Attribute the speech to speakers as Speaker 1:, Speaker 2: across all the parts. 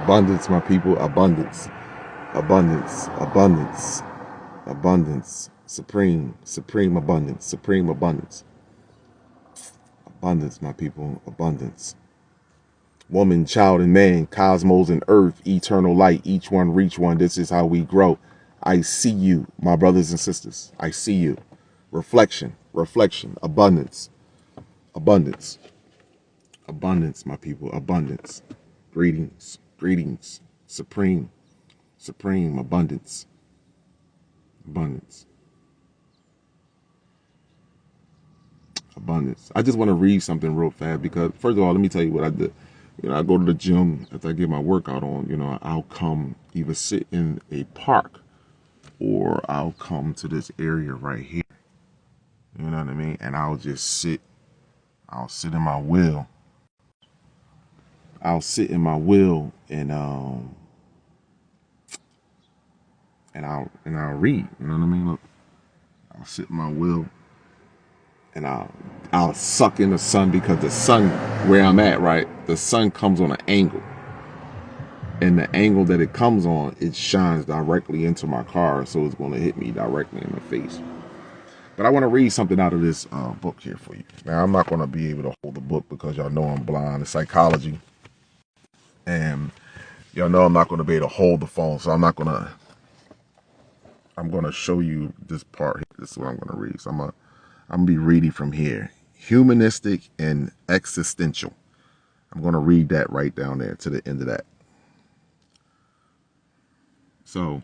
Speaker 1: Abundance, my people. Abundance. Abundance. Abundance. Abundance. Supreme abundance. Supreme abundance. Abundance, my people. Abundance. Woman, child, and man, cosmos and earth, eternal light, each one reach one. This is how we grow. I see you, my brothers and sisters. I see you. Reflection, reflection, abundance, abundance, abundance, my people, abundance. Greetings, greetings, supreme, supreme abundance, abundance, abundance. I just want to read something real fast because, first of all, let me tell you what I did. I go to the gym after I get my workout on. I'll come either sit in a park or I'll come to this area right here. You know what I mean? And I'll just sit. I'll sit in my wheel. I'll sit in my wheel and I'll read. You know what I mean? Look, I'll sit in my wheel and I'll suck in the sun because the sun where I'm at, right? The sun comes on an angle. And the angle that it comes on, it shines directly into my car, so it's going to hit me directly in the face. But I want to read something out of this book here for you. Now, I'm not going to be able to hold the book because y'all know I'm blind. It's psychology. And y'all know I'm not going to be able to hold the phone, so I'm going to show you this part here. This is what I'm going to read. So I'm going to be reading from here. Humanistic and existential. I'm going to read that right down there to the end of that. So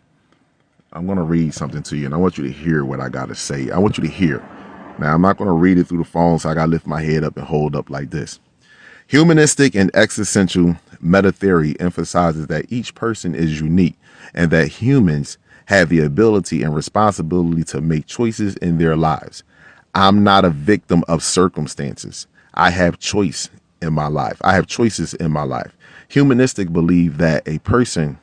Speaker 1: I'm going to read something to you, and I want you to hear what I got to say. I want you to hear. Now, I'm not going to read it through the phone, so I got to lift my head up and hold up like this. Humanistic and existential meta theory emphasizes that each person is unique and that humans have the ability and responsibility to make choices in their lives. I'm not a victim of circumstances. I have choice in my life. I have choices in my life. Humanistic believe that a person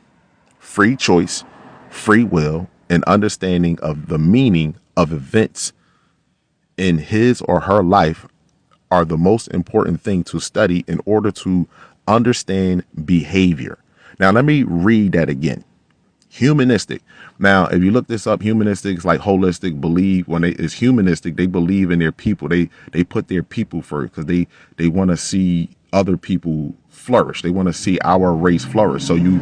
Speaker 1: free choice, free will, and understanding of the meaning of events in his or her life are the most important thing to study in order to understand behavior. Now, let me read that again. Humanistic. Now, if you look this up, humanistic is like holistic believe. When it's humanistic, they believe in their people. They put their people first because they want to see other people flourish. They want to see our race flourish. So you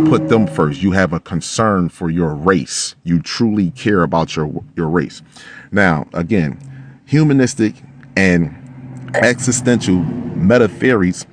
Speaker 1: put them first. You have a concern for your race. You truly care about your race. Now, again, humanistic and existential meta theories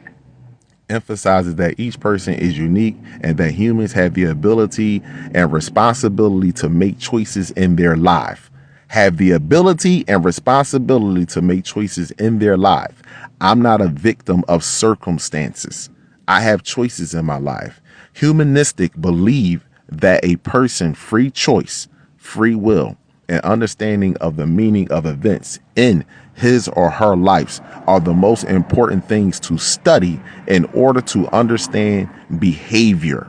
Speaker 1: emphasizes that each person is unique and that humans have the ability and responsibility to make choices in their life. Have the ability and responsibility to make choices in their life. I'm not a victim of circumstances. I have choices in my life. Humanistic believe that a person free choice, free will, and understanding of the meaning of events in his or her lives are the most important things to study in order to understand behavior.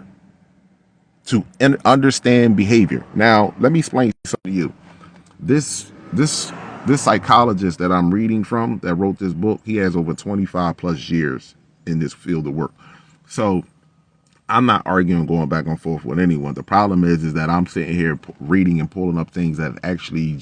Speaker 1: Understand behavior. Now, let me explain something to you. This psychologist that I'm reading from that wrote this book, he has over 25 plus years in this field of work. So I'm not arguing, going back and forth with anyone. The problem is that I'm sitting here reading and pulling up things that actually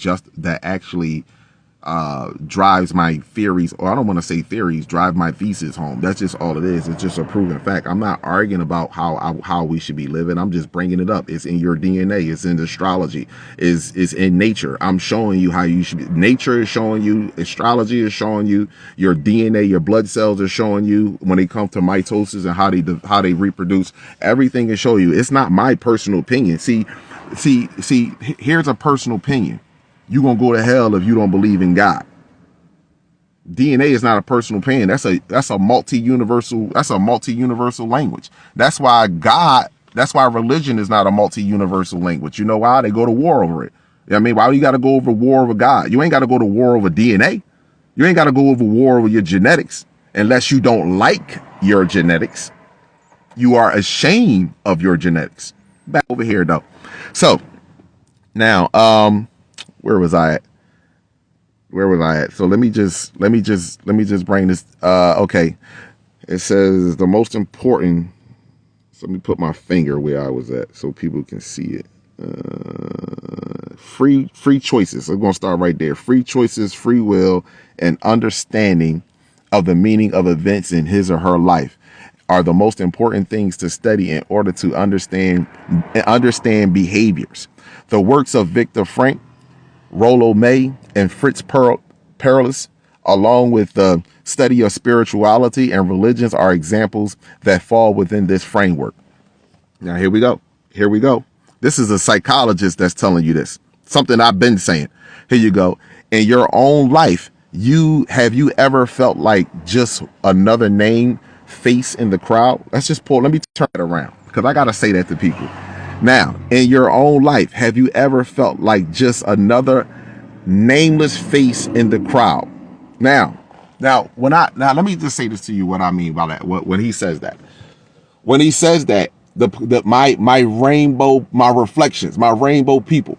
Speaker 1: drives my theories, or I don't want to say theories, drive my thesis home. That's just all it is. It's just a proven fact. I'm not arguing about how we should be living. I'm just bringing it up. It's in your DNA. It's in astrology. It's in nature. I'm showing you how you should be. Nature is showing you. Astrology is showing you. Your DNA, your blood cells are showing you when they come to mitosis and how they reproduce. Everything is showing you. It's not my personal opinion. See. Here's a personal opinion. You're going to go to hell if you don't believe in God. DNA is not a personal opinion. That's a multi-universal language. That's why religion is not a multi-universal language. You know why? They go to war over it. I mean, why do you got to go over war over God? You ain't got to go to war over DNA. You ain't got to go over war over your genetics unless you don't like your genetics. You are ashamed of your genetics. Back over here though. So now, where was I at? So let me just bring this. Okay. It says the most important So let me put my finger where I was at so people can see it. Free choices. I'm going to start right there. Free choices, free will, and understanding of the meaning of events in his or her life are the most important things to study in order to understand behaviors. The works of Viktor Frankl, Rollo May, and Fritz Perls, along with the study of spirituality and religions, are examples that fall within this framework. Now, here we go. Here we go. This is a psychologist that's telling you this. Something I've been saying. Here you go. In your own life, have you ever felt like just another name, face in the crowd? Let me turn it around, because I got to say that to people. Now, in your own life, have you ever felt like just another nameless face in the crowd? Now, let me just say this to you, what I mean by that. When he says that, my rainbow, my reflections, my rainbow people,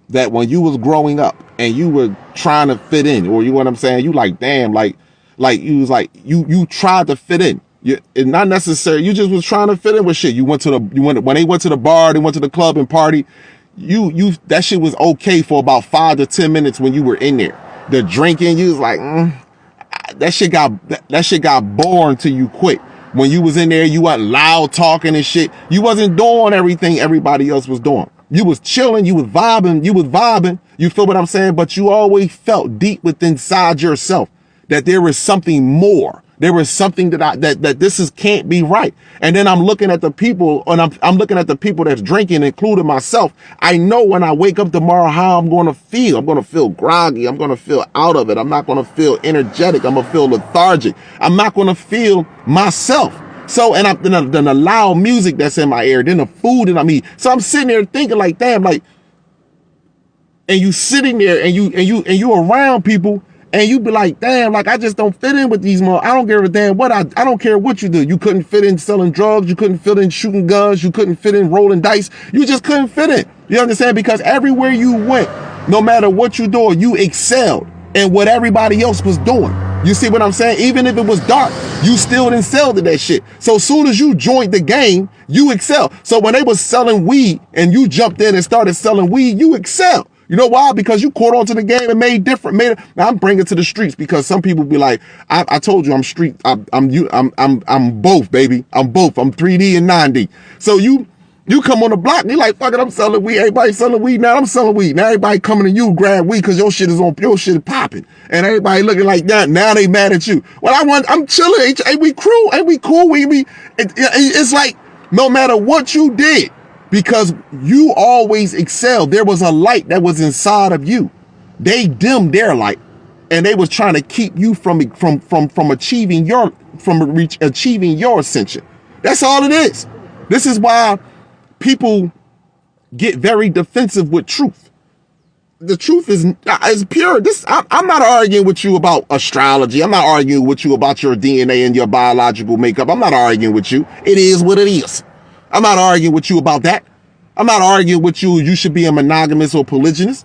Speaker 1: that when you was growing up and you were trying to fit in, or you know what I'm saying, you like, damn, like you was like, you tried to fit in. It's not necessary. You just was trying to fit in with shit. When they went to the bar, they went to the club and party. That shit was okay for about 5 to 10 minutes when you were in there. The drinking, you was like, that shit got boring to you quick. When you was in there, you wasn't loud talking and shit. You wasn't doing everything everybody else was doing. You was chilling, you was vibing. You feel what I'm saying? But you always felt deep within inside yourself that there was something more. There was something that this can't be right. And then I'm looking at the people, and I'm looking at the people that's drinking, including myself. I know when I wake up tomorrow how I'm going to feel. I'm going to feel groggy. I'm going to feel out of it. I'm not going to feel energetic. I'm going to feel lethargic. I'm not going to feel myself. So, and then the loud music that's in my ear, then the food that I'm eating. So I'm sitting there thinking like, damn, like, and you sitting there and you around people. And you be like, damn, like, I just don't fit in with these more. I don't give a damn what I don't care what you do. You couldn't fit in selling drugs. You couldn't fit in shooting guns. You couldn't fit in rolling dice. You just couldn't fit in. You understand? Because everywhere you went, no matter what you do, you excelled in what everybody else was doing. You see what I'm saying? Even if it was dark, you still excelled at that shit. So as soon as you joined the game, you excel. So when they was selling weed and you jumped in and started selling weed, you excelled. You know why? Because you caught on to the game and made different. Now I'm bringing it to the streets, because some people be like, I told you I'm street. I'm both, baby. I'm both. I'm 3D and 9D. So you come on the block and you're like, fuck it, I'm selling weed. Everybody selling weed. Now I'm selling weed. Now everybody coming to you grab weed because your shit is popping. And everybody looking like that. Now they mad at you. Well, I'm chilling. Ain't we crew? Ain't we cool? It's like, no matter what you did, because you always excelled. There was a light that was inside of you. They dimmed their light, and they was trying to keep you from achieving your ascension. That's all it is. This is why people get very defensive with truth. The truth is pure. I'm not arguing with you about astrology. I'm not arguing with you about your DNA and your biological makeup. I'm not arguing with you. It is what it is. I'm not arguing with you about that. I'm not arguing with you should be a monogamous or polygynous.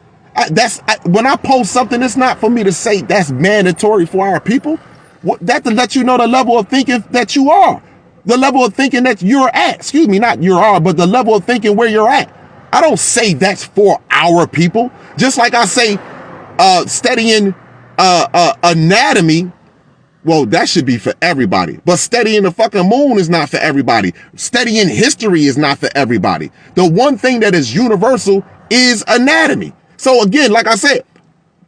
Speaker 1: When I post something, it's not for me to say that's mandatory for our people. That to let you know the level of thinking that you are. The level of thinking that you're at. Excuse me, not you are, but the level of thinking where you're at. I don't say that's for our people. Just like I say studying anatomy, well, that should be for everybody. But studying the fucking moon is not for everybody. Studying history is not for everybody. The one thing that is universal is anatomy. So again, like I said,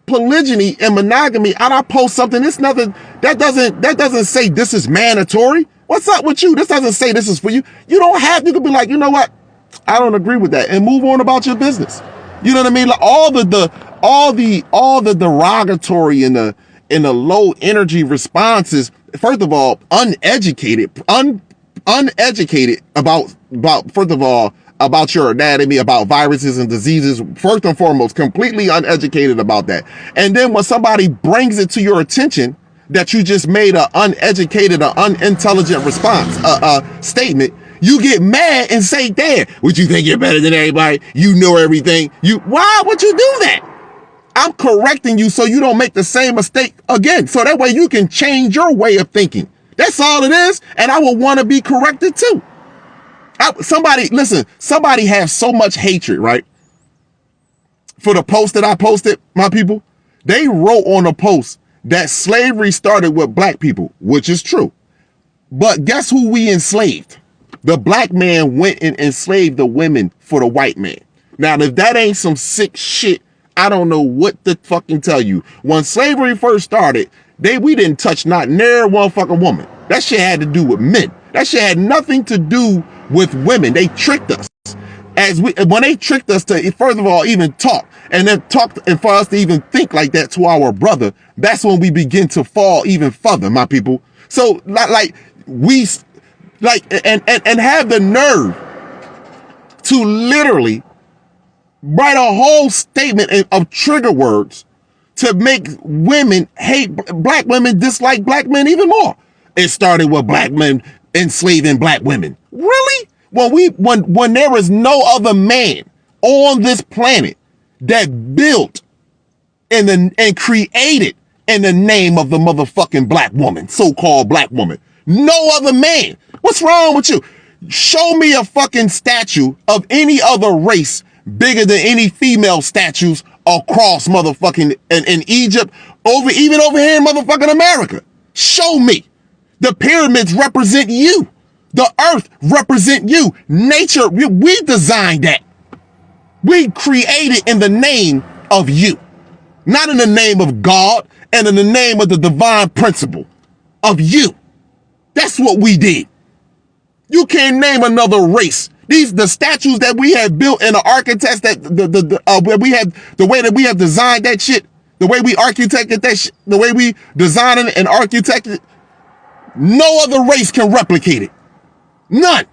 Speaker 1: polygyny and monogamy, and I post something, it's nothing, that doesn't say this is mandatory. What's up with you? This doesn't say this is for you. You don't have, you could be like, you know what? I don't agree with that, and move on about your business. You know what I mean? Like all the derogatory and the low energy responses, first of all, uneducated about first of all, about your anatomy, about viruses and diseases, first and foremost, completely uneducated about that. And then when somebody brings it to your attention that you just made an uneducated or unintelligent response, statement, you get mad and say, damn, would you think you're better than everybody? You know everything. Why would you do that? I'm correcting you so you don't make the same mistake again. So that way you can change your way of thinking. That's all it is. And I will want to be corrected too. Somebody has so much hatred, right? For the post that I posted, my people, they wrote on a post that slavery started with black people, which is true. But guess who we enslaved? The black man went and enslaved the women for the white man. Now, if that ain't some sick shit, I don't know what to fucking tell you. When slavery first started, we didn't touch not near one fucking woman. That shit had to do with men. That shit had nothing to do with women. They tricked us. When they tricked us to, first of all, even talk, and then and for us to even think like that to our brother, that's when we begin to fall even further, my people. So, and have the nerve to literally write a whole statement of trigger words to make women hate black women, dislike black men even more. It started with black men enslaving black women. Really? When there is no other man on this planet that built and created in the name of the motherfucking black woman, so-called black woman. No other man. What's wrong with you? Show me a fucking statue of any other race bigger than any female statues across motherfucking in Egypt, even over here in motherfucking America. Show me. The pyramids represent you. The earth represent you. Nature, we designed that. We created in the name of you. Not in the name of God and in the name of the divine principle of you. That's what we did. You can't name another race. The statues that we have built and the architects where we have the way that we have designed that shit, the way we architected that shit, the way we designed it and architected it, no other race can replicate it. None.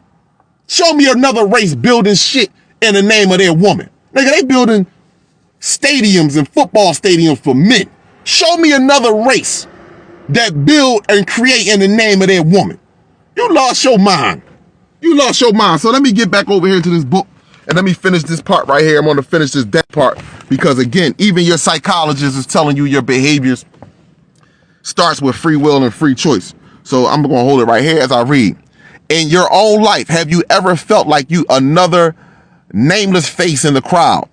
Speaker 1: Show me another race building shit in the name of their woman. Nigga, they building stadiums and football stadiums for men. Show me another race that build and create in the name of their woman. You lost your mind. You lost your mind. So let me get back over here to this book and let me finish this part right here. I'm going to finish this death part because, again, even your psychologist is telling you your behaviors starts with free will and free choice. So I'm going to hold it right here as I read. In your own life, have you ever felt like you another nameless face in the crowd?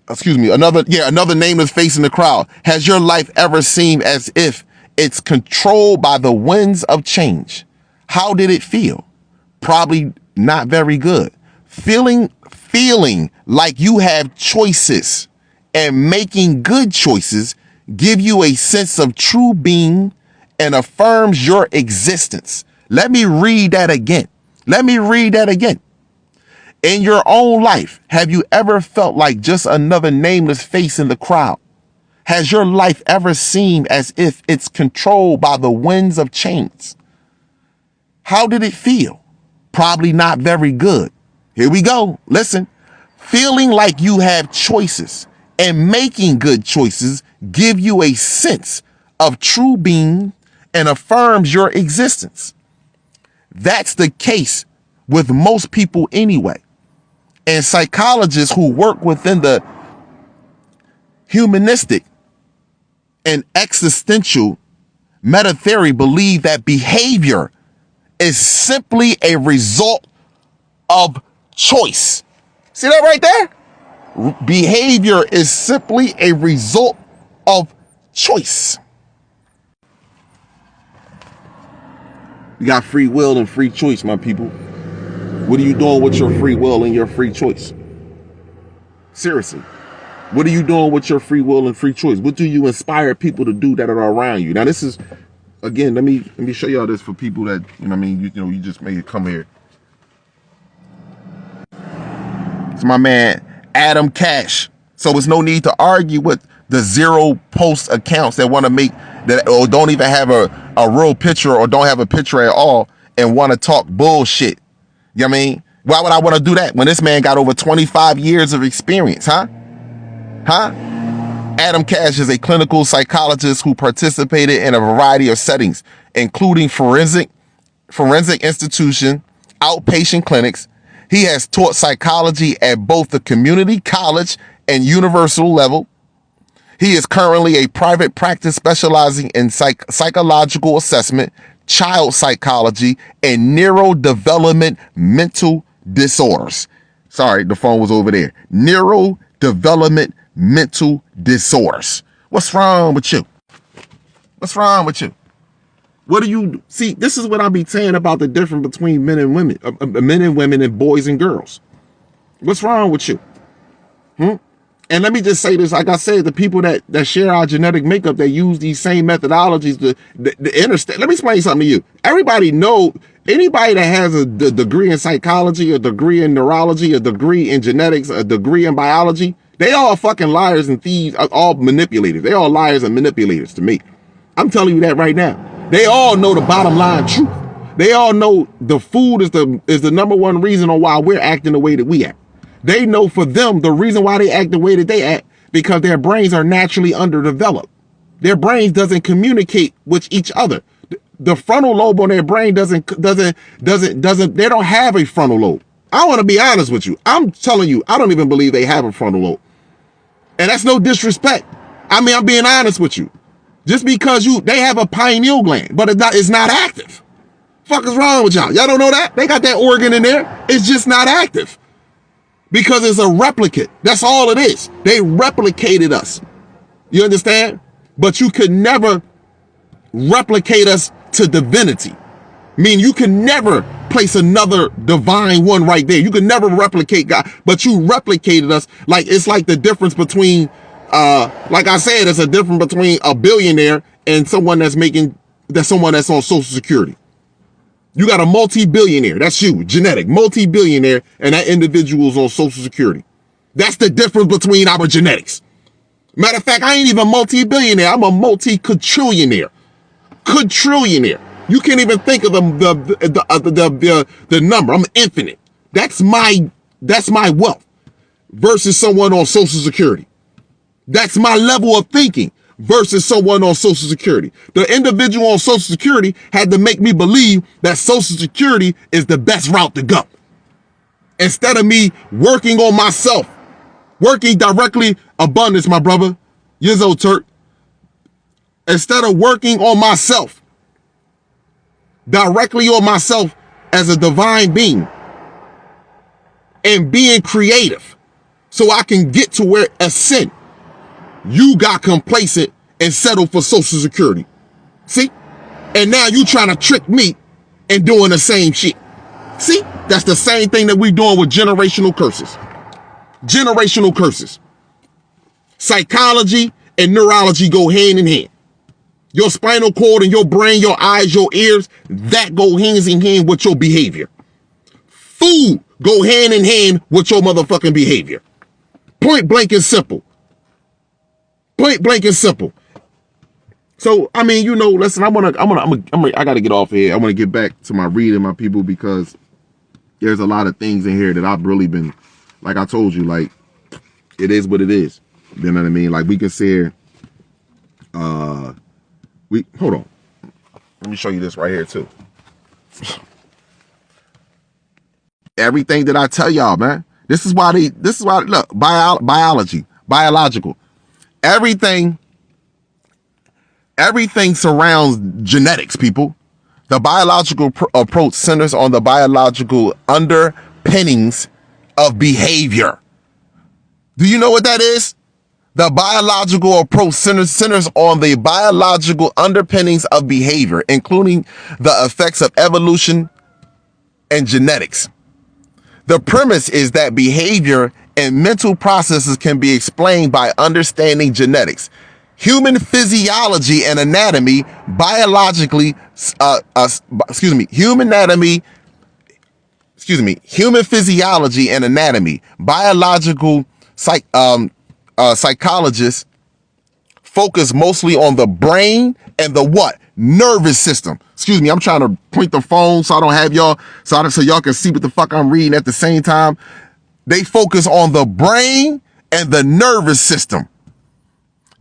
Speaker 1: Another nameless face in the crowd. Has your life ever seemed as if it's controlled by the winds of change? How did it feel? Probably not very good. Feeling like you have choices and making good choices give you a sense of true being and affirms your existence. Let me read that again. In your own life, have you ever felt like just another nameless face in the crowd? Has your life ever seemed as if it's controlled by the winds of change? How did it feel? Probably not very good. Here we go. Listen. Feeling like you have choices and making good choices give you a sense of true being and affirms your existence. That's the case with most people anyway. And psychologists who work within the humanistic and existential meta theory believe that behavior is simply a result of choice. See that right there? Behavior is simply a result of choice. You got free will and free choice, my people. What are you doing with your free will and your free choice? Seriously. What are you doing with your free will and free choice? What do you inspire people to do that are around you? Now, this is, again, let me show y'all this for people that, you just may come here. It's my man, Adam Cash. So there's no need to argue with the zero post accounts that want to make that or don't even have a real picture or don't have a picture at all and want to talk bullshit. You know what I mean? Why would I want to do that when this man got over 25 years of experience, huh? Adam Cash is a clinical psychologist who participated in a variety of settings, including forensic institution, outpatient clinics. He has taught psychology at both the community college and universal level. He is currently a private practice specializing in psychological assessment, child psychology, and neurodevelopment mental disorders. Sorry, the phone was over there. Neurodevelopment mental disorders. What's wrong with you? What's wrong with you? What do you see? This is what I be saying about the difference between men and women, and boys and girls. What's wrong with you? And let me just say this, like I said, the people that share our genetic makeup, that use these same methodologies to understand. Let me explain something to you. Everybody know, anybody that has a degree in psychology, a degree in neurology, a degree in genetics, a degree in biology, they all fucking liars and thieves, all manipulators. They all liars and manipulators to me. I'm telling you that right now. They all know the bottom line truth. They all know the food is the number one reason on why we're acting the way that we act. They know for them the reason why they act the way that they act, because their brains are naturally underdeveloped. Their brains doesn't communicate with each other. The frontal lobe on their brain doesn't, they don't have a frontal lobe. I want to be honest with you. I'm telling you, I don't even believe they have a frontal lobe. And that's no disrespect. I mean, I'm being honest with you. Just because they have a pineal gland, but it's not active. Fuck is wrong with y'all? Y'all don't know that? They got that organ in there. It's just not active. Because it's a replicate. That's all it is. They replicated us. You understand? But you could never replicate us to divinity. I mean, you can never place another divine one right there. You can never replicate God, but you replicated us. Like, it's like the difference between, like I said, it's a difference between a billionaire and someone that's on Social Security. You got a multi-billionaire, that's you, genetic, multi-billionaire, and that individual's on Social Security. That's the difference between our genetics. Matter of fact, I ain't even multi-billionaire, I'm a multi-quadrillionaire. Quadrillionaire. You can't even think of the number. I'm infinite. That's my wealth versus someone on Social Security. That's my level of thinking versus someone on Social Security. The individual on Social Security had to make me believe that Social Security is the best route to go. Instead of me working on myself, working directly, abundance, my brother, Yizzo Turk. Instead of working on myself, directly on myself as a divine being and being creative so I can get to where ascend, you got complacent and settled for Social Security. See? And now you trying to trick me and doing the same shit. See? That's the same thing that we doing with generational curses. Generational curses. Psychology and neurology go hand in hand. Your spinal cord and your brain, your eyes, your ears, that go hands in hand with your behavior. Food go hand in hand with your motherfucking behavior. Point blank and simple. Point blank and simple. So, I mean, you know, listen, I gotta get off here. I want to get back to my reading, my people, because there's a lot of things in here that I've really been, like I told you, like, it is what it is. You know what I mean? Like, we can say, hold on. Let me show you this right here too. Everything that I tell y'all, man, this is why look, biological. Everything surrounds genetics, people. The biological approach centers on the biological underpinnings of behavior. Do you know what that is? The biological approach centers on the biological underpinnings of behavior, including the effects of evolution and genetics. The premise is that behavior and mental processes can be explained by understanding genetics, human physiology and anatomy, human physiology and anatomy, biological psychologists focus mostly on the brain and the what? Nervous system. Excuse me, I'm trying to point the phone so I don't have y'all, so y'all can see what the fuck I'm reading at the same time. They focus on the brain and the nervous system.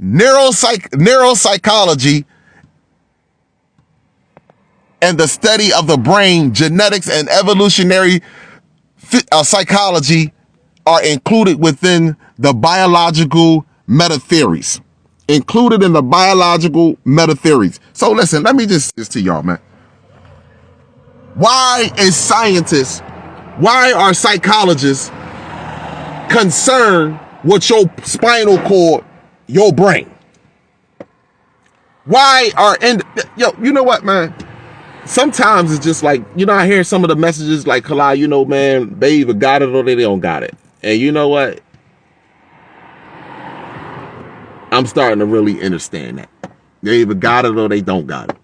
Speaker 1: Neuropsychology and the study of the brain, genetics and evolutionary psychology are included within the biological meta-theories. Included in the biological meta-theories. So listen, let me just to y'all, man. Why is scientists, why are psychologists concerned with your spinal cord, your brain? Why are, you know what, man? Sometimes it's just like, I hear some of the messages like, Kalai, man, they either got it or they don't got it. And you know what? I'm starting to really understand that. They either got it or they don't got it.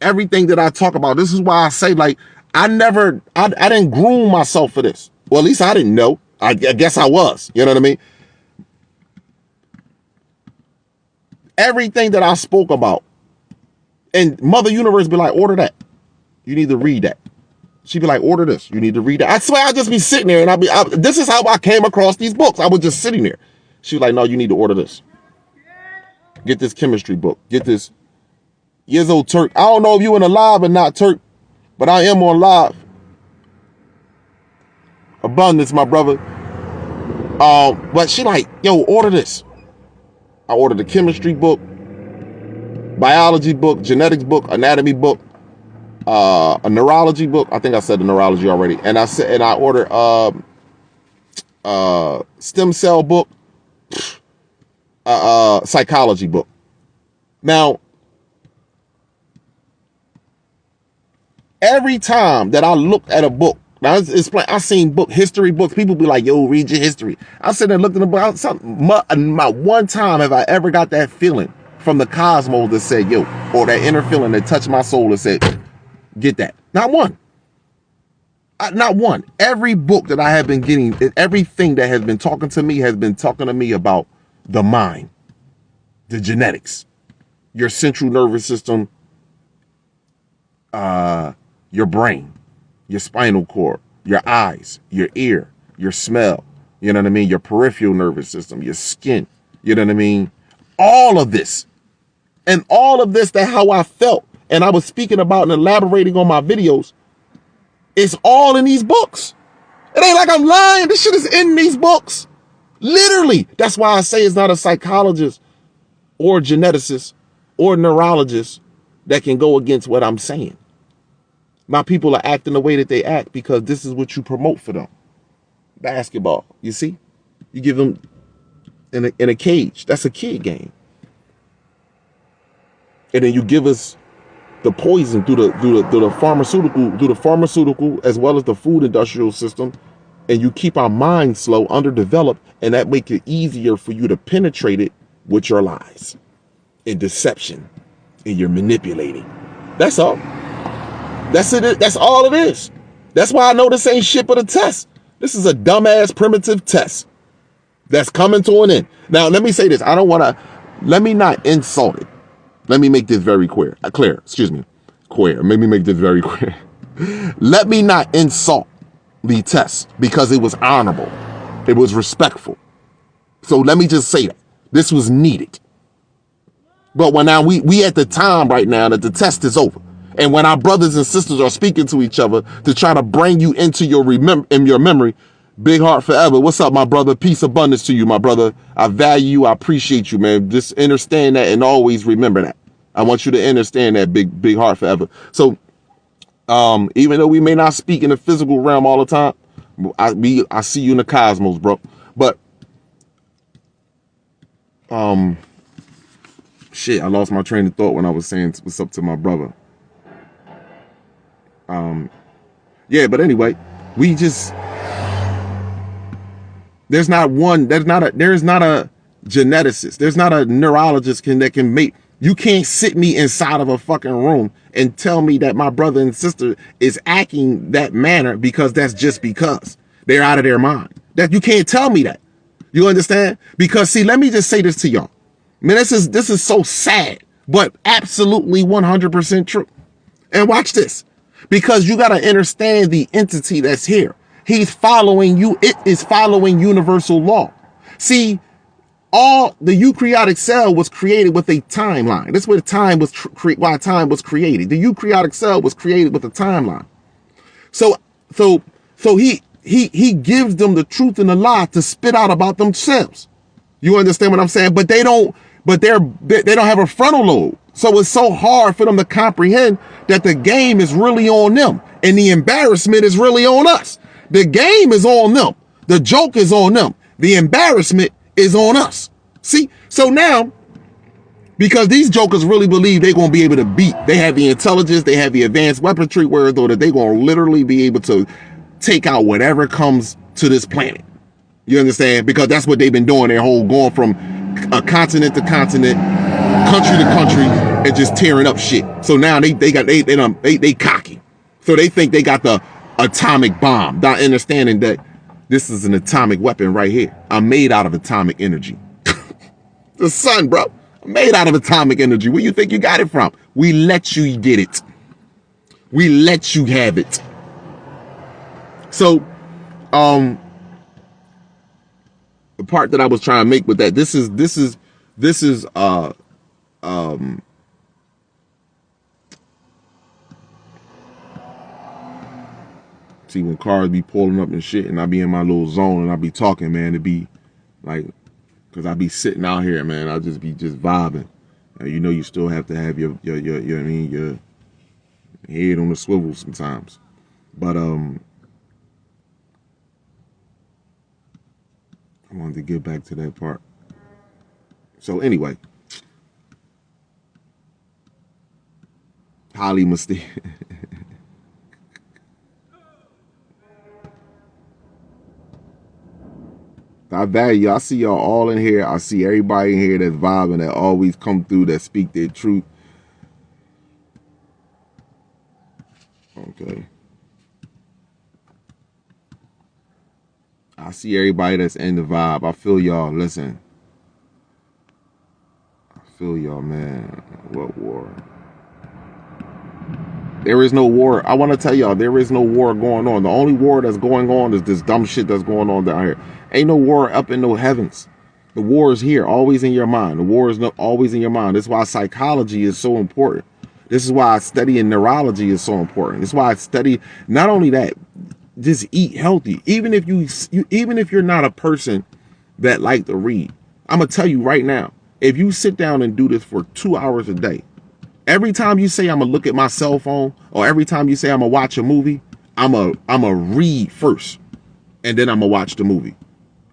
Speaker 1: Everything that I talk about, this is why I say, like, I didn't groom myself for this. Well, at least I didn't know. I guess I was. You know what I mean? Everything that I spoke about, and Mother Universe be like, order that. You need to read that. She'd be like, order this. You need to read that. I swear I'd just be sitting there, and this is how I came across these books. I was just sitting there. She was like, no, you need to order this. Get this chemistry book. Get this. Yizzo Turk. I don't know if you in a live or not, Turk, but I am on live. Abundance, my brother. But she like, yo, order this. I ordered the chemistry book, biology book, genetics book, anatomy book, a neurology book. I think I said the neurology already. And I ordered stem cell book, psychology book. Now, every time that I looked at a book, now I've seen history books. People be like, yo, read your history. I sit there and looked at the book. Not one time have I ever got that feeling from the cosmos that said, yo, or that inner feeling that touched my soul and said, get that. Not one. Not one. Every book that I have been getting, everything that has been talking to me has been talking to me about the mind, the genetics, your central nervous system, your brain, your spinal cord, your eyes, your ear, your smell, you know what I mean? Your peripheral nervous system, your skin, you know what I mean? All of this. And all of this, that's how I felt. And I was speaking about and elaborating on my videos. It's all in these books. It ain't like I'm lying. This shit is in these books. Literally. That's why I say it's not a psychologist or geneticist or neurologist that can go against what I'm saying. My people are acting the way that they act because this is what you promote for them. Basketball, you see? You give them in a cage. That's a kid game. And then you give us the poison through the pharmaceutical as well as the food industrial system, and you keep our minds slow, underdeveloped, and that makes it easier for you to penetrate it with your lies and deception, and you're manipulating. That's all. That's it. That's all it is. That's why I know this ain't shit but a test. This is a dumbass primitive test that's coming to an end. Now, let me say this. Let me not insult it. Let me make this very clear. Let me make this very clear. Let me not insult the test because it was honorable. It was respectful. So let me just say that. This was needed. But when now we at the time right now that the test is over. And when our brothers and sisters are speaking to each other to try to bring you into your memory, big heart forever. What's up, my brother? Peace, abundance to you, my brother. I value you. I appreciate you, man. Just understand that and always remember that. I want you to understand that, big heart forever. So, even though we may not speak in the physical realm all the time, I see you in the cosmos, bro. But, shit, I lost my train of thought when I was saying what's up to my brother. Yeah, but anyway, there's not a geneticist. There's not a neurologist that can make, you can't sit me inside of a fucking room and tell me that my brother and sister is acting that manner because that's just because they're out of their mind. That you can't tell me that. You understand? Because see, let me just say this to y'all. Man, this is so sad, but absolutely 100% true. And watch this. Because you got to understand the entity that's here. He's following you. It is following universal law. See, all the eukaryotic cell was created with a timeline. That's where time was why time was created. The eukaryotic cell was created with a timeline. So he gives them the truth and the lie to spit out about themselves. You understand what I'm saying? But they don't have a frontal lobe. So it's so hard for them to comprehend that the game is really on them and the embarrassment is really on us. The game is on them. The joke is on them. The embarrassment is on us. See? So now, because these jokers really believe they're going to be able to beat, they have the intelligence, they have the advanced weaponry, wherewithal that they're going to literally be able to take out whatever comes to this planet. You understand? Because that's what they've been doing their whole, going from a continent to continent, country to country, and just tearing up shit. So now they cocky. So they think they got the atomic bomb, not understanding that this is an atomic weapon right here. I'm made out of atomic energy. The sun, bro. I'm made out of atomic energy. Where you think you got it from? We let you get it. We let you have it. So, the part that I was trying to make with that, this is see, when cars be pulling up and shit and I be in my little zone and I be talking, man, it be like, cause I be sitting out here, man, I just be vibing. And you know, you still have to have your head on the swivel sometimes. But I wanted to get back to that part. So anyway, highly mysterious. I value y'all. I see y'all all in here. I see everybody in here that's vibing, that always come through, that speak their truth. Okay. I see everybody that's in the vibe. I feel y'all. Listen. I feel y'all, man. What war? There is no war. I want to tell y'all, there is no war going on. The only war that's going on is this dumb shit that's going on down here. Ain't no war up in no heavens. The war is here, always in your mind. The war is always in your mind. This is why psychology is so important. This is why studying neurology is so important. This is why I study, not only that, just eat healthy. Even if you're not a person that like to read, I'm gonna tell you right now, if you sit down and do this for 2 hours a day, every time you say I'm gonna look at my cell phone, or every time you say I'm gonna watch a movie, I'm a read first, and then I'm gonna watch the movie,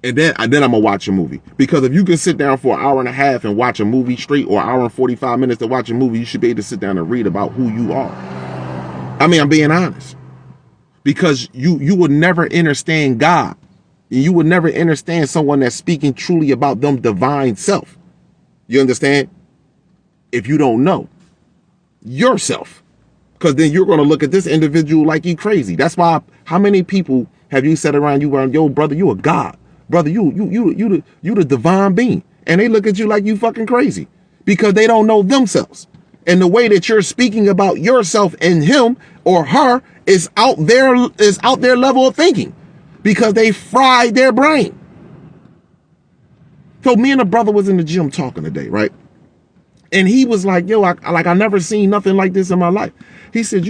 Speaker 1: and then I'm gonna watch a movie. Because if you can sit down for an hour and a half and watch a movie straight, or an hour and 45 minutes to watch a movie, you should be able to sit down and read about who you are. I mean, I'm being honest, because you would never understand God, you would never understand someone that's speaking truly about them divine self. You understand? If you don't know yourself, because then you're going to look at this individual like you crazy. That's why, how many people have you said around you, yo, brother, you a God, brother, you the divine being, and they look at you like you fucking crazy because they don't know themselves. And the way that you're speaking about yourself and him or her is out their level of thinking, because they fried their brain. So me and a brother was in the gym talking today, right? And he was like, yo, I never seen nothing like this in my life. He said,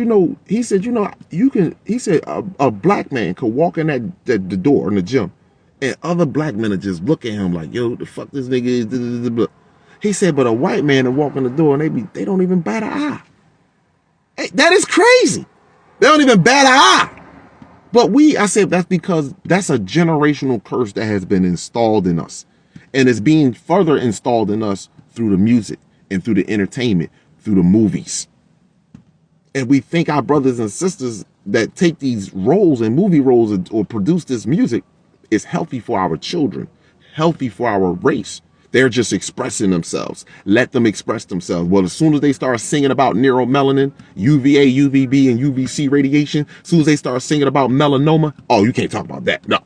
Speaker 1: a black man could walk in the door in the gym, and other black men would just look at him like, yo, the fuck this nigga is. He said, but a white man will walk in the door and they don't even bat an eye. Hey, that is crazy. They don't even bat an eye. But I said, that's because that's a generational curse that has been installed in us. And it's being further installed in us through the music and through the entertainment, through the movies. And we think our brothers and sisters that take these roles and movie roles or produce this music is healthy for our children, healthy for our race. They're just expressing themselves. Let them express themselves. Well, as soon as they start singing about neuromelanin, UVA, UVB, and UVC radiation, as soon as they start singing about melanoma, oh, you can't talk about that. No,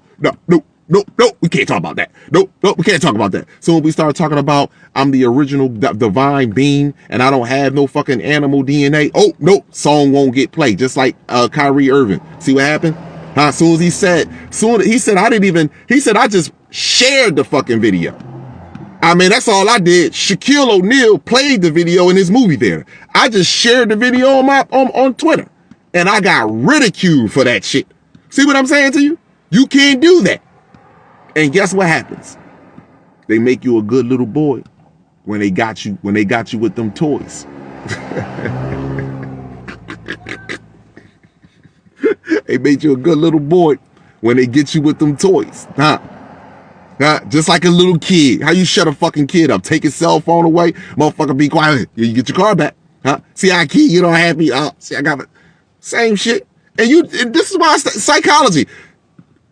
Speaker 1: we can't talk about that. No, we can't talk about that. So when we start talking about I'm the original divine being and I don't have no fucking animal DNA, oh, no, song won't get played. Just like Kyrie Irving. See what happened? As soon as he said, I just shared the fucking video. I mean, that's all I did. Shaquille O'Neal played the video in his movie theater. I just shared the video on Twitter, and I got ridiculed for that shit. See what I'm saying to you? You can't do that. And guess what happens? They make you a good little boy when they got you with them toys. They made you a good little boy when they get you with them toys, huh? Just like a little kid. How you shut a fucking kid up? Take his cell phone away, motherfucker, be quiet. You get your car back, huh? See how kid, you don't have me. See, I got it. Same shit. And this is why psychology.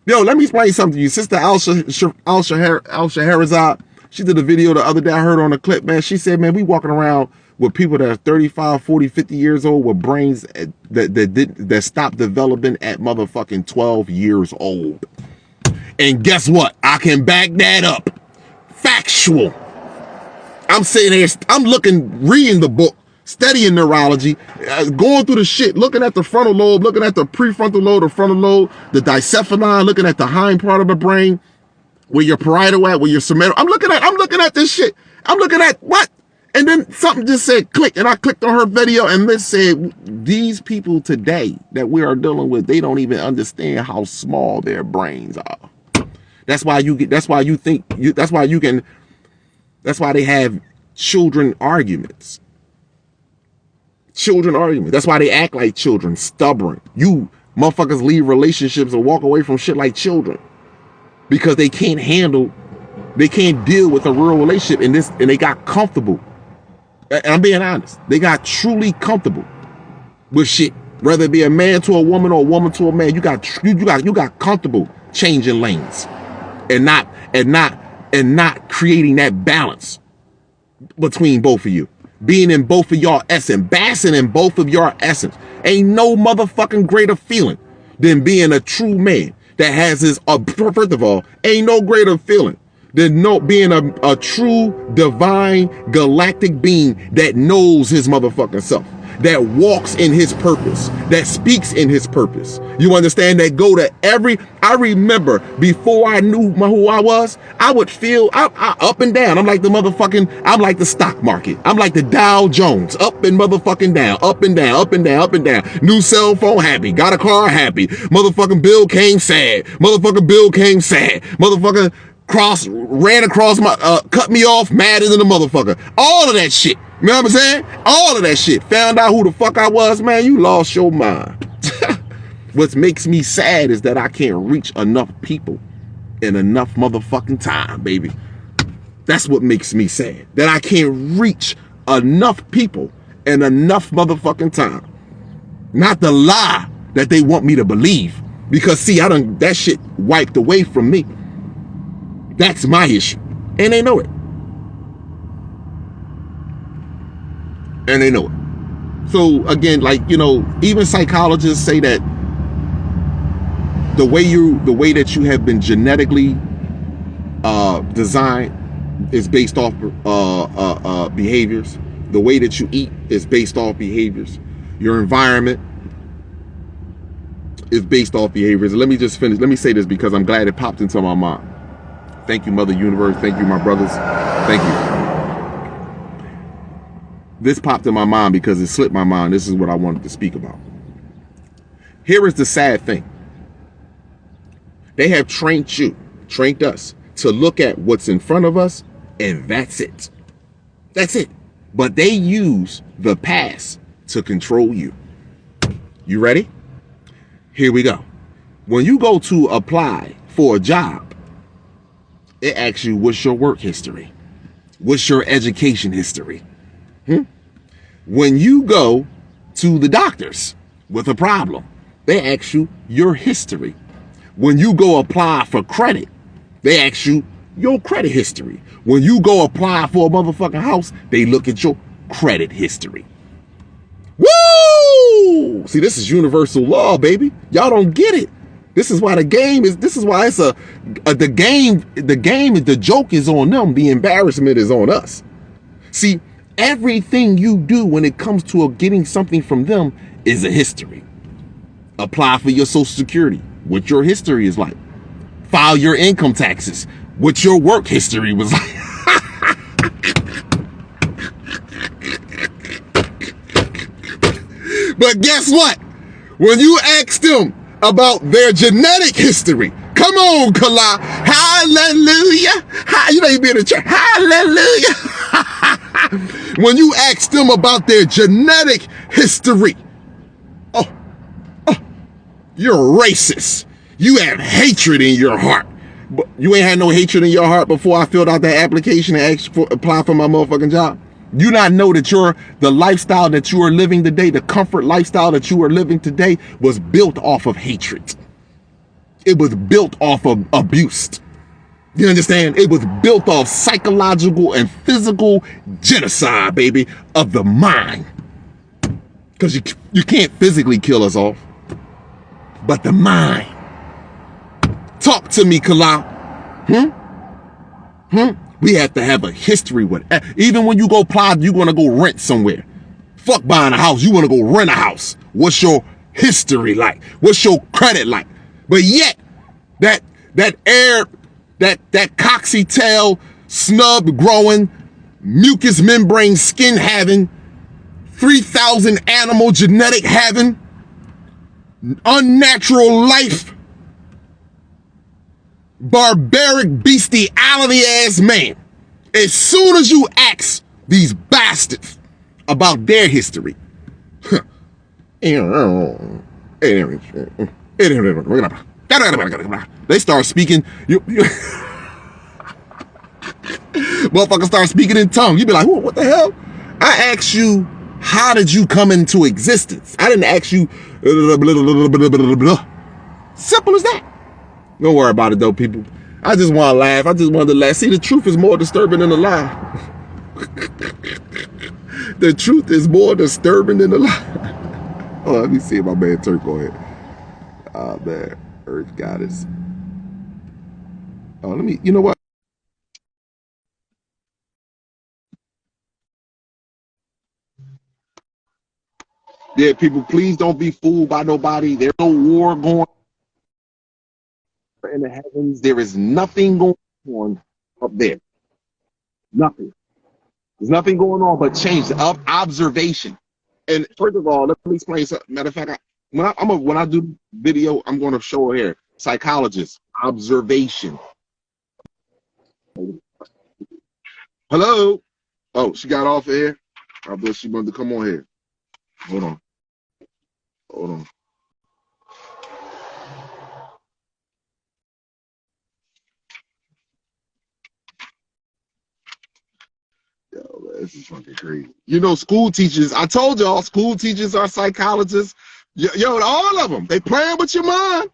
Speaker 1: Yo, let me explain something to you. Sister Al Shahrazad, she did a video the other day. I heard on a clip, man. She said, man, we walking around with people that are 35, 40, 50 years old with brains that stopped developing at motherfucking 12 years old. And guess what? I can back that up. Factual. I'm sitting here, I'm reading the book, studying neurology, going through the shit, looking at the frontal lobe, looking at the prefrontal lobe, the frontal lobe, the dicephalon, looking at the hind part of the brain, where your parietal at, where your somatoform. I'm looking at this shit. I'm looking at what? And then something just said click, and I clicked on her video, and this said, these people today that we are dealing with, they don't even understand how small their brains are. That's why they have children arguments. That's why they act like children, stubborn. You motherfuckers leave relationships and walk away from shit like children because they can't deal with a real relationship and they got comfortable. And I'm being honest. They got truly comfortable with shit. Whether it be a man to a woman or a woman to a man, you got comfortable changing lanes and not creating that balance between both of you. Being in both of your essence, basking in both of your essence. Ain't no motherfucking greater feeling than being a true man that has his, first of all, ain't no greater feeling than being a true divine galactic being that knows his motherfucking self, that walks in his purpose, that speaks in his purpose. You understand? That go to I remember before I knew who I was, I would feel up and down. I'm like the stock market. I'm like the Dow Jones, up and motherfucking down, up and down, up and down, up and down. New cell phone, happy. Got a car, happy. Motherfucking bill came, sad. Motherfucker ran across my, cut me off, madder than a motherfucker. All of that shit. You know what I'm saying? All of that shit. Found out who the fuck I was, man. You lost your mind. What makes me sad is that I can't reach enough people in enough motherfucking time, baby. That's what makes me sad. That I can't reach enough people in enough motherfucking time. Not the lie that they want me to believe. Because see, that shit wiped away from me. That's my issue. And they know it. And they know it. So again, like, you know, even psychologists say that the way that you have been genetically designed is based off behaviors. The way that you eat is based off behaviors. Your environment is based off behaviors. Let me just finish. Let me say this because I'm glad it popped into my mind. Thank you, Mother Universe. Thank you, my brothers. Thank you. This popped in my mind because it slipped my mind. This is what I wanted to speak about. Here is the sad thing. They have trained us to look at what's in front of us, and that's it. That's it. But they use the past to control you. You ready? Here we go. When you go to apply for a job, it asks you, what's your work history? What's your education history? When you go to the doctors with a problem, they ask you your history. When you go apply for credit, they ask you your credit history. When you go apply for a motherfucking house, they look at your credit history. Woo! See, this is universal law, baby. Y'all don't get it. This is why the game is, this is why it's the joke is on them. The embarrassment is on us. See, everything you do when it comes to getting something from them is a history. Apply for your Social Security, what your history is like. File your income taxes, what your work history was like. But guess what? When you ask them about their genetic history, come on, Kala, hallelujah. You know you be in the church, hallelujah. When you ask them about their genetic history, oh, you're racist. You have hatred in your heart. But you ain't had no hatred in your heart before I filled out that application and apply for my motherfucking job. You not know that the lifestyle that you are living today, the comfort lifestyle that you are living today, was built off of hatred. It was built off of abuse. You understand? It was built off psychological and physical genocide, baby, of the mind. Because you can't physically kill us off, but the mind. Talk to me, Kala. We have to have a history with it. Even when you go apply, you want to go rent somewhere. Fuck buying a house. You want to go rent a house. What's your history like? What's your credit like? But yet, that coxy tail, snub growing, mucous membrane skin having, 3,000 animal genetic having, unnatural life, barbaric bestiality ass man. As soon as you ask these bastards about their history, they start speaking. Motherfuckers start speaking in tongues. You be like, what the hell? I asked you, how did you come into existence? I didn't ask you. Simple as that. Don't worry about it though, people. I just want to laugh. I just wanted to laugh. See, the truth is more disturbing than the lie. The truth is more disturbing than the lie. Oh, let me see if my man Turk go ahead. Oh man, Earth Goddess. Oh, you know what? Yeah, people, please don't be fooled by nobody. There's no war going in the heavens. There is nothing going on up there. Nothing. There's nothing going on but change of observation. And first of all, let me explain something. Matter of fact, when I do video, I'm going to show here. Psychologist, observation. Hello? Oh, she got off air? I bet she wanted to come on here. Hold on. Hold on. Yo, man, this is fucking crazy. You know, school teachers, I told y'all, school teachers are psychologists. Yo, all of them, they playing with your mind.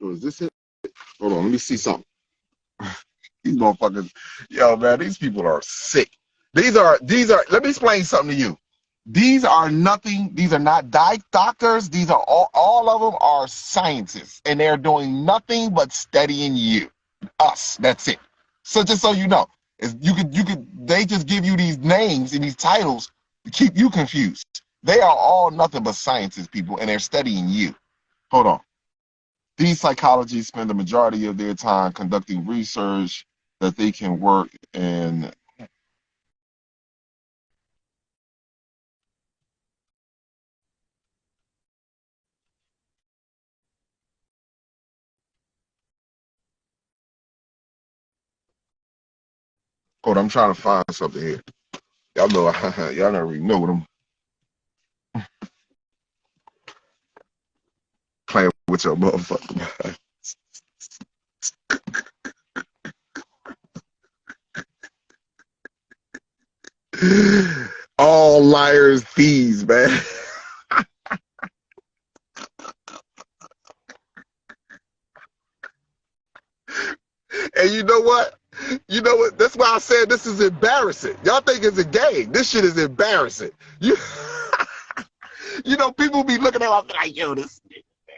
Speaker 1: Oh, is this it? Hold on, let me see something. These motherfuckers, yo, man, these people are sick. These are, let me explain something to you. These are nothing, these are not doctors, these are all of them are scientists, and they're doing nothing but studying you. Us, that's it. So just so you know, they just give you these names and these titles to keep you confused. They are all nothing but scientists, people, and they're studying you. Hold on. These psychologists spend the majority of their time conducting research that they can work in. Hold on, I'm trying to find something here. Y'all know, y'all never really know what I'm playing with your motherfucker. All liars, thieves, man. And you know what? You know what? That's why I said this is embarrassing. Y'all think it's a game. This shit is embarrassing. You know, people be looking at me like, yo, this nigga, man.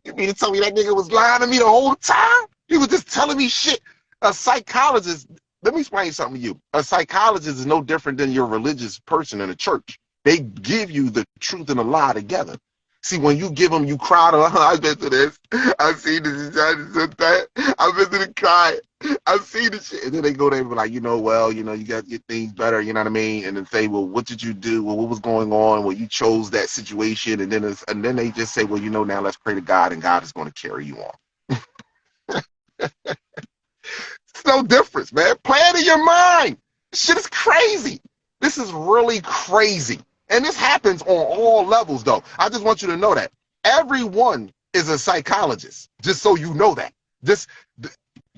Speaker 1: You mean to tell me that nigga was lying to me the whole time? He was just telling me shit. A psychologist, let me explain something to you. A psychologist is no different than your religious person in a church. They give you the truth and the lie together. See, when you give them, you cry to, I've been to this, I've seen this, I've been to the cry. I see the shit, and then they go there and be like, well, you got to get things better, you know what I mean? And then say, well, what did you do? Well, what was going on? Well, you chose that situation, and then they just say, well, now let's pray to God, and God is going to carry you on. It's no difference, man. Play it in your mind. This shit is crazy. This is really crazy, and this happens on all levels, though. I just want you to know that everyone is a psychologist, just so you know that.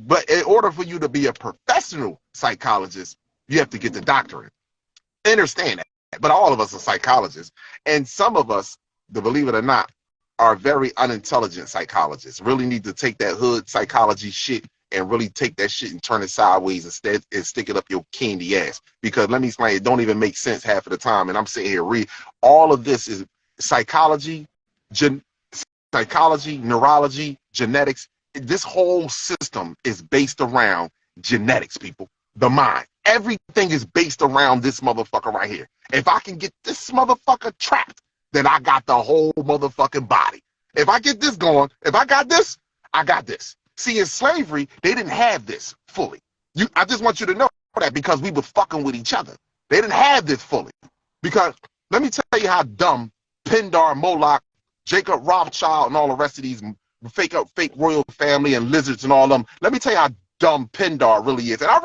Speaker 1: But in order for you to be a professional psychologist, you have to get the doctorate. Understand that. But all of us are psychologists. And some of us, believe it or not, are very unintelligent psychologists. Really need to take that hood psychology shit and really take that shit and turn it sideways instead and stick it up your candy ass. Because let me explain, it don't even make sense half of the time. And I'm sitting here read all of this is psychology, neurology, genetics. This whole system is based around genetics, people. The mind. Everything is based around this motherfucker right here. If I can get this motherfucker trapped, then I got the whole motherfucking body. If I get this going, if I got this, I got this. See, in slavery, they didn't have this fully. I just want you to know that because we were fucking with each other. They didn't have this fully. Because let me tell you how dumb Pindar, Moloch, Jacob Rothschild, and all the rest of these fake royal family and lizards and all of them. Let me tell you how dumb Pindar really is. And I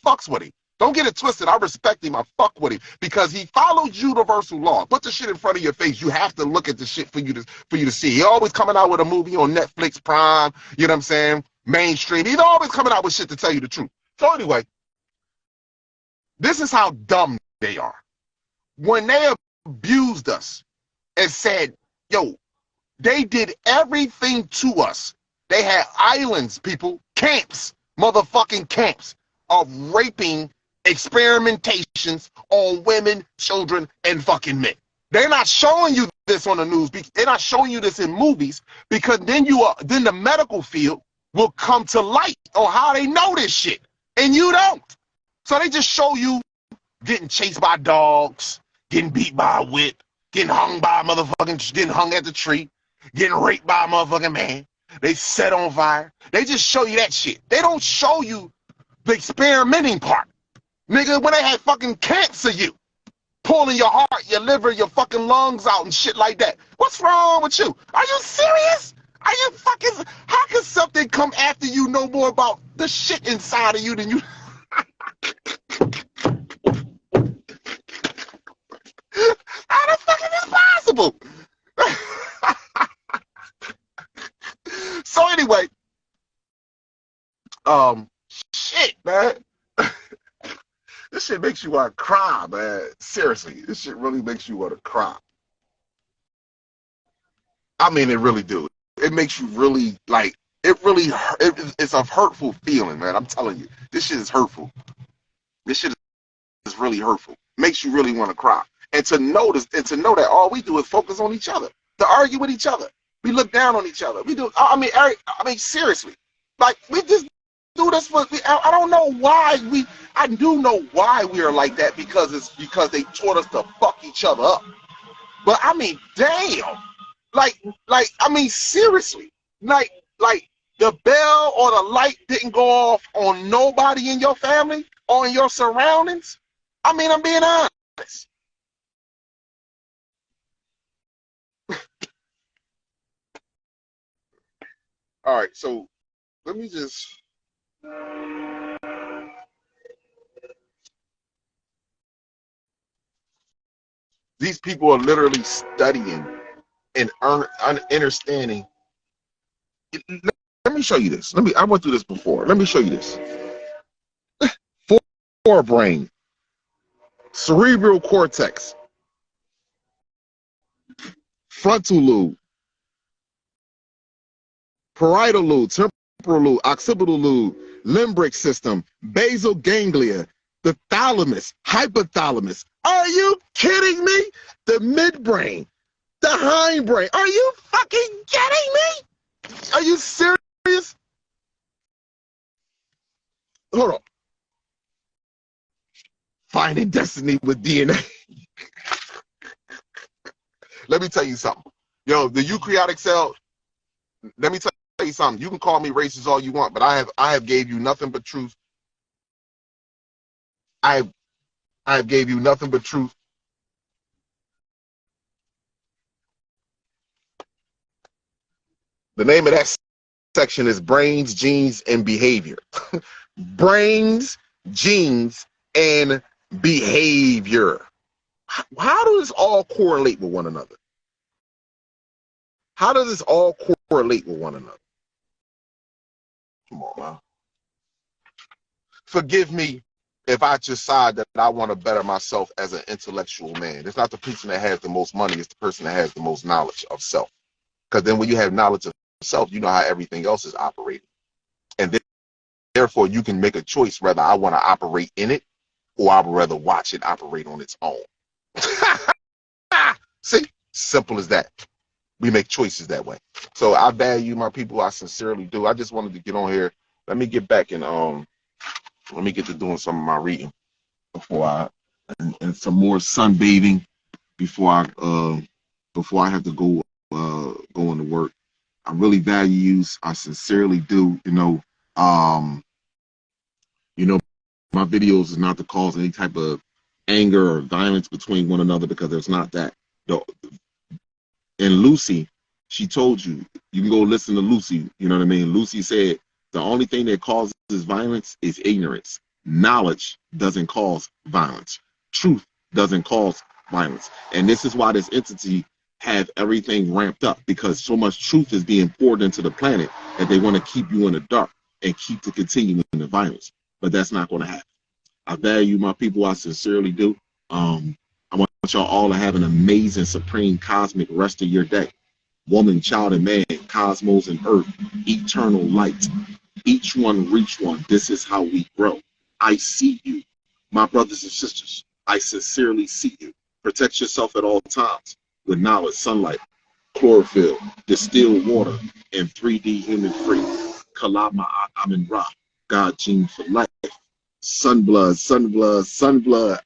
Speaker 1: fucks with him. Don't get it twisted. I respect him. I fuck with him because he follows universal law. Put the shit in front of your face. You have to look at the shit for you to see. He always coming out with a movie on Netflix, Prime. You know what I'm saying? Mainstream. He's always coming out with shit to tell you the truth. So anyway, this is how dumb they are. When they abused us and said, yo, they did everything to us. They had islands, people, camps, motherfucking camps of raping experimentations on women, children, and fucking men. They're not showing you this on the news. They're not showing you this in movies because then the medical field will come to light on how they know this shit, and you don't. So they just show you getting chased by dogs, getting beat by a whip, getting hung at the tree, getting raped by a motherfucking man. They set on fire. They just show you that shit. They don't show you the experimenting part. Nigga, when they had fucking cancer you, pulling your heart, your liver, your fucking lungs out and shit like that. What's wrong with you? Are you serious? Are you fucking, how can something come after you know more about the shit inside of you than you? How the fuck is this possible? So anyway, shit, man. This shit makes you want to cry, man. Seriously, this shit really makes you want to cry. I mean, it really do. It makes you really, like, it's a hurtful feeling, man. I'm telling you, this shit is hurtful. This shit is really hurtful. Makes you really want to cry. And to know that all we do is focus on each other, to argue with each other. We look down on each other. We do. I mean, seriously, like we just do this for. I don't know why we. I do know why we are like that because they taught us to fuck each other up. But I mean, damn, like I mean, seriously, like the bell or the light didn't go off on nobody in your family or in your surroundings. I mean, I'm being honest. All right, so let me just. These people are literally studying and understanding. Let me show you this. I went through this before. Let me show you this. Forebrain, cerebral cortex, frontal lobe, parietal lobe, temporal lobe, occipital lobe, limbic system, basal ganglia, the thalamus, hypothalamus. Are you kidding me? The midbrain, the hindbrain. Are you fucking kidding me? Are you serious? Hold on. Finding destiny with DNA. Let me tell you something. Yo, the eukaryotic cell, let me tell say something. You can call me racist all you want, but I have gave you nothing but truth. I have gave you nothing but truth. The name of that section is brains, genes, and behavior. Brains, genes, and behavior. How does this all correlate with one another? How does this all correlate with one another? Come on, man. Forgive me if I decide that I want to better myself as an intellectual man. It's not the person that has the most money, it's the person that has the most knowledge of self. Because then when you have knowledge of self, you know how everything else is operating. And then, therefore, you can make a choice whether I want to operate in it or I would rather watch it operate on its own. See? Simple as that. We make choices that way. So I value my people. I sincerely do. I just wanted to get on here. Let me get back and let me get to doing some of my reading before I and some more sunbathing before I have to go into work. I really value you. I sincerely do. My videos is not to cause any type of anger or violence between one another, because there's not that. And Lucy, she told you can go listen to Lucy. You know what I mean? Lucy said the only thing that causes violence is ignorance. Knowledge doesn't cause violence. Truth doesn't cause violence. And this is why this entity have everything ramped up, because so much truth is being poured into the planet that they want to keep you in the dark and keep to continuing the violence. But that's not going to happen. I value my people. I sincerely do. I want y'all all to have an amazing, supreme, cosmic rest of your day. Woman, child, and man, cosmos and earth, eternal light. Each one reach one. This is how we grow. I see you. My brothers and sisters, I sincerely see you. Protect yourself at all times with knowledge, sunlight, chlorophyll, distilled water, and 3D human free. Kalama Amin Ra, God gene for life. Sunblood, sunblood, sunblood.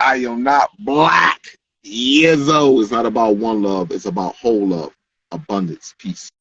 Speaker 1: I am not black. Yizzo. It's not about one love. It's about whole love, abundance, peace.